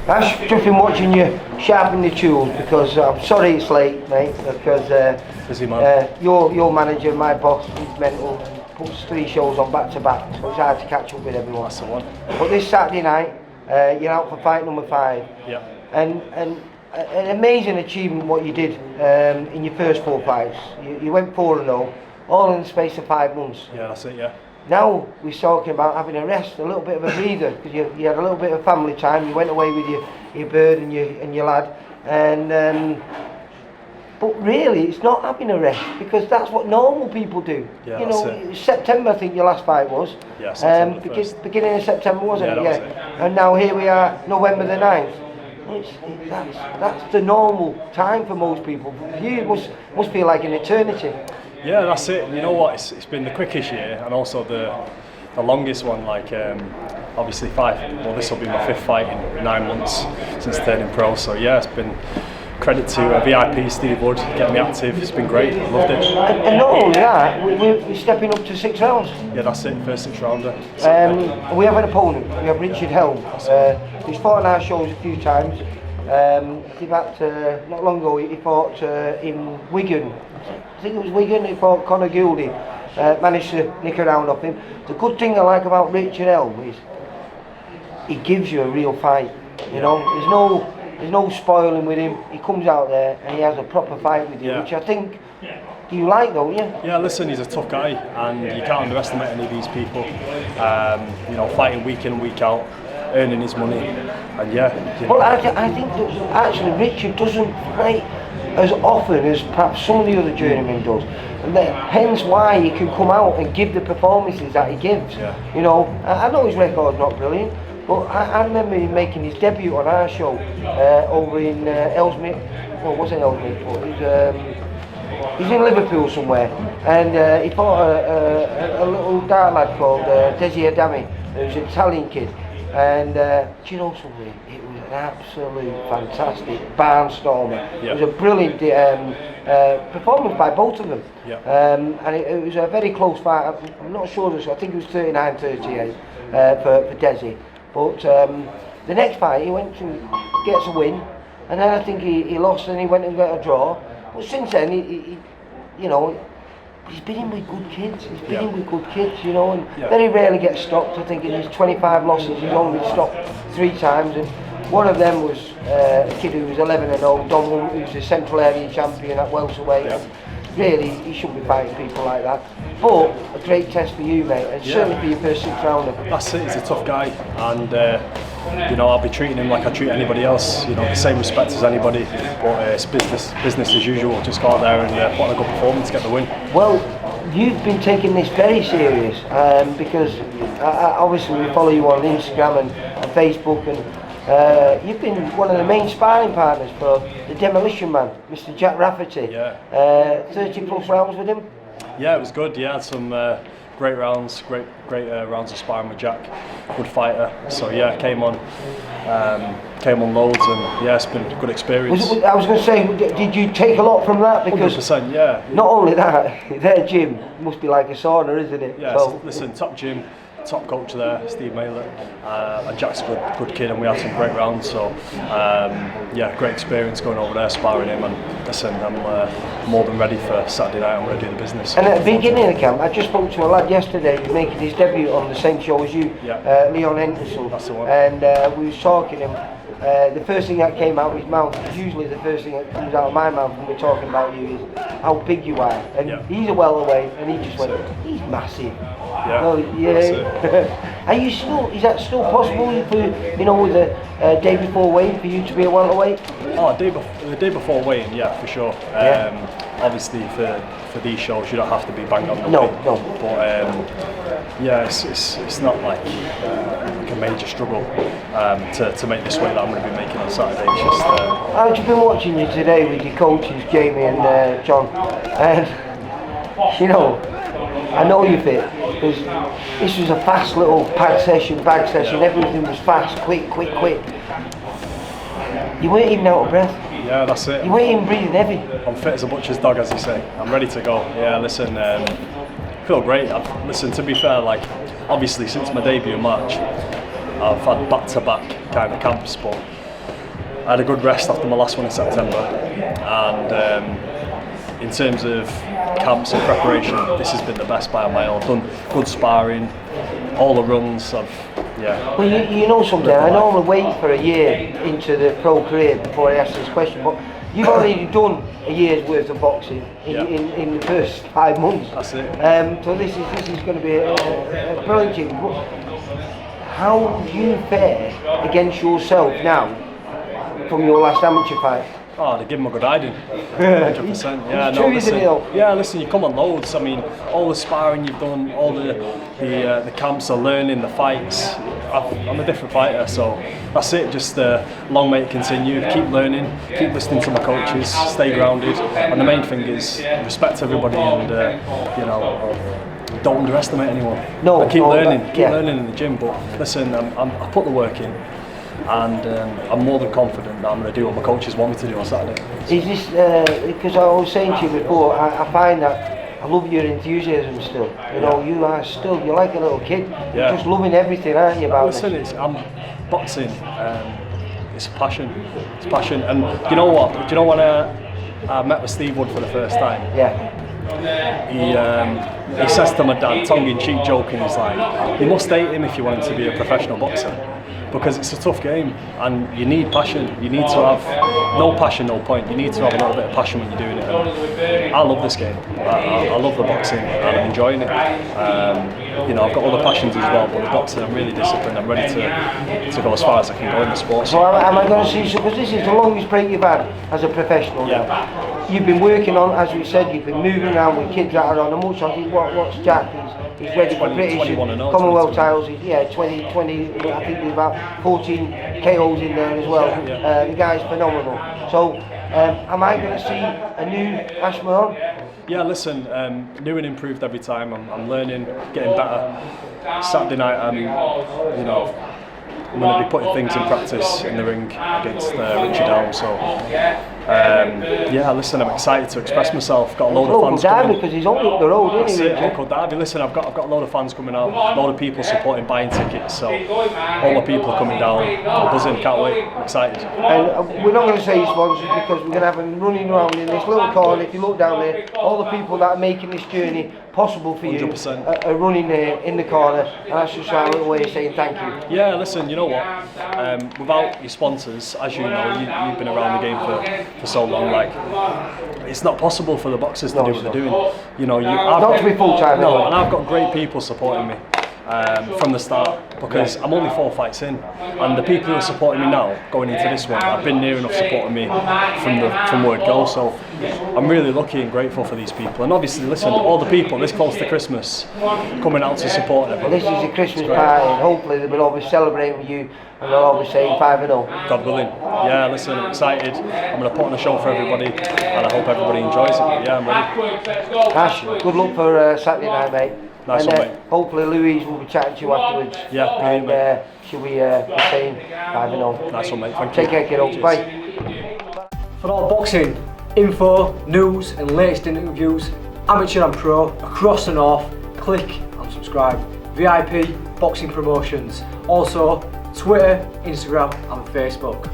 Ash, just been watching you sharpen the tools because I'm sorry it's late, mate. Because busy man. Your manager, my boss, is mental. Puts 3 shows on back to back, so it's hard to catch up with everyone. That's the one. But this Saturday night, you're out for fight number 5. Yeah. And an amazing achievement what you did in your first 4 fights. You went 4-0, all in the space of 5 months. Yeah, that's it. Yeah. Now we're talking about having a rest, a little bit of a breather, because you had a little bit of family time. You went away with your bird and your lad, and but really it's not having a rest, because that's what normal people do. Yeah, you know, September I think your last fight was. Yeah, September beginning of September, wasn't it? Yeah. That was it. And now here we are, November the 9th. That's the normal time for most people. For you, it must feel like an eternity. Yeah, that's it. You know what? It's been the quickest year and also the longest one. Like obviously 5. Well, this will be my 5th fight in 9 months since turning pro. So yeah, it's been credit to VIP Steve Wood getting me active. It's been great. Loved it. And not only that, we're stepping up to 6 rounds. Yeah, that's it. First 6 rounder. We have an opponent. We have Richard Helm. He's fought on our shows a few times. He fought not long ago. He fought in Wigan. I think it was Wigan. He fought Conor Gouldy. Managed to nick around off him. The good thing I like about Richard Helm is he gives you a real fight. You know, there's no spoiling with him. He comes out there and he has a proper fight with you, which I think you like, don't you? Yeah, listen, he's a tough guy, and you can't underestimate any of these people. You know, fighting week in, week out, earning his money, and Well, I think that actually Richard doesn't fight as often as perhaps some of the other journeymen does, and hence why he can come out and give the performances that he gives. Yeah. You know, I know his record's not brilliant, but I remember him making his debut on our show over in Ellesmere. Well, it wasn't Ellesmere, but he's in Liverpool somewhere, and he fought a little dark lad called Desi Adami, who's an Italian kid. And do you know something? It was an absolute fantastic barnstormer. Yeah. It was a brilliant performance by both of them. Yeah. And it was a very close fight. I'm not sure, I think it was 39-38 for Desi. But the next fight he went to gets a win, and then I think he lost and he went and got a draw. But since then, he you know, he's been in with good kids. He's been in with good kids, you know, and very rarely gets stopped. I think in his 25 losses, he's only been stopped 3 times, and one of them was a kid who was 11-0, Don, who's the Central Area champion at welterweight. Yeah. Really, he shouldn't be fighting people like that. But a great test for you, mate, and certainly for your first 6 rounder. That's it. He's a tough guy, and you know, I'll be treating him like I treat anybody else. You know, the same respect as anybody. But it's business as usual. Just go out there and put on a good performance, get the win. Well, you've been taking this very serious because obviously we follow you on Instagram and Facebook, and you've been one of the main sparring partners for the Demolition Man, Mr. Jack Rafferty. 30 plus rounds with him. Yeah, it was good. Yeah, had some great rounds, great rounds of sparring with Jack. Good fighter. So yeah, came on loads, and yeah, it's been a good experience. I was going to say, did you take a lot from that? Because 100%, yeah. Not only that, their gym must be like a sauna, isn't it? Yeah, so, listen, top gym, top coach there, Steve Mailer, and Jack's a good kid, and we had some great rounds. So yeah, great experience going over there, sparring him, and listen, I'm more than ready for Saturday night. I'm going to do the business. And at the beginning of the camp, I just spoke to a lad yesterday who's making his debut on the same show as you, Leon Henderson. That's the one. And we was talking, and the first thing that came out of his mouth, usually the first thing that comes out of my mouth when we're talking about you, is how big you are. And he's a welterweight, and he just went, he's massive. Yeah. Well, are you still? Is that still possible for with the day before weighing for you to be a welterweight? Oh, the day before weighing, yeah, for sure. Obviously, for these shows, you don't have to be banged on the weight. No. But yeah, it's not like a major struggle to make this weight that I'm going to be making on Saturday. It's just. I've just been watching you today with your coaches, Jamie and John, and I know you're fit, because this was a fast little bag session, everything was fast, quick. You weren't even out of breath. Yeah, that's it. You weren't even breathing heavy. I'm fit as a butcher's dog, as you say. I'm ready to go. Yeah, listen, feel great. Listen, to be fair, like, obviously since my debut in March, I've had back-to-back kind of camps, but I had a good rest after my last one in September, and in terms of camps and preparation, this has been the best by a mile. I've done good sparring, all the runs. Well, you know something, I normally wait for a year into the pro career before I ask this question, but you've already done a year's worth of boxing in the first 5 months. That's it. So this is going to be a brilliant thing. How do you fare against yourself now from your last amateur fight? Oh, they give him a good hiding. 100%. Yeah, it's true, isn't it? Yeah, listen, you come on loads. I mean, all the sparring you've done, all the camps, the learning, the fights. I'm a different fighter, so that's it. Just long may it continue. Keep learning, keep listening to my coaches, stay grounded, and the main thing is respect everybody and don't underestimate anyone. No, keep learning in the gym. But listen, I put the work in. And I'm more than confident that I'm going to do what my coaches want me to do on Saturday. Is this, because I was saying to you before, I find that I love your enthusiasm still. You know, you're like a little kid. You're just loving everything, aren't you, about Listen, I'm boxing, it's passion. It's passion. And you know what? Do you know when I met with Steve Wood for the first time? Yeah. He says to my dad, tongue-in-cheek joking, he's like, you must hate him if you want him to be a professional boxer. Because it's a tough game and you need passion. You need to have no passion, no point. You need to have a little bit of passion when you're doing it. And I love this game. I love the boxing and I'm enjoying it. I've got other passions as well, but the boxing, I'm really disciplined. I'm ready to go as far as I can go in the sport. So am I going to see, because this is the longest break you've had as a professional now. You've been working on, as we said, you've been moving around with kids that are on the much. I think what's Jack? He's ready for British Commonwealth titles. 20, I think there's about 14 KOs in there as well. The guy's phenomenal. So am I going to see a new Ashley Marron? Yeah, listen, new and improved every time. I'm learning, getting better. Saturday night, I'm going to be putting things in practice in the ring against Richard Elm. So, listen, I'm excited to express myself. Got a load of fans coming. Because he's only up the road, isn't he? Local derby. Listen, I've got a load of fans coming out, a load of people supporting, buying tickets. So, all the people coming down, I'm buzzing, can't wait, I'm excited. And we're not going to say sponsors because we're going to have them running around in this little corner. If you look down there, all the people that are making this journey possible for 100%. you are running there in the corner, and that's just our little way of saying thank you. Yeah, listen, you know what? Without your sponsors, as you know, you've been around the game for so long. Like, it's not possible for the boxers to do what they're doing. You know, not to be full time. No, and I've got great people supporting me. From the start, because I'm only 4 fights in, and the people who are supporting me now going into this one have been near enough supporting me from word go. So I'm really lucky and grateful for these people, and obviously listen, all the people this close to Christmas coming out to support them. Well, this is a Christmas party, and hopefully they will all be celebrating with you, and they'll all be saying 5-0. God willing. Yeah, listen, I'm excited. I'm going to put on a show for everybody, and I hope everybody enjoys it. Yeah, I'm ready. Ash, good luck for Saturday night, mate. Nice one, mate. Hopefully Louise will be chatting to you afterwards. Yeah, and she'll be saying 5-0. Nice one, mate. Thank you. Take care, kiddo. Bye. For all boxing info, news and latest interviews, amateur and pro, across the north, click and subscribe. VIP Boxing Promotions. Also Twitter, Instagram and Facebook.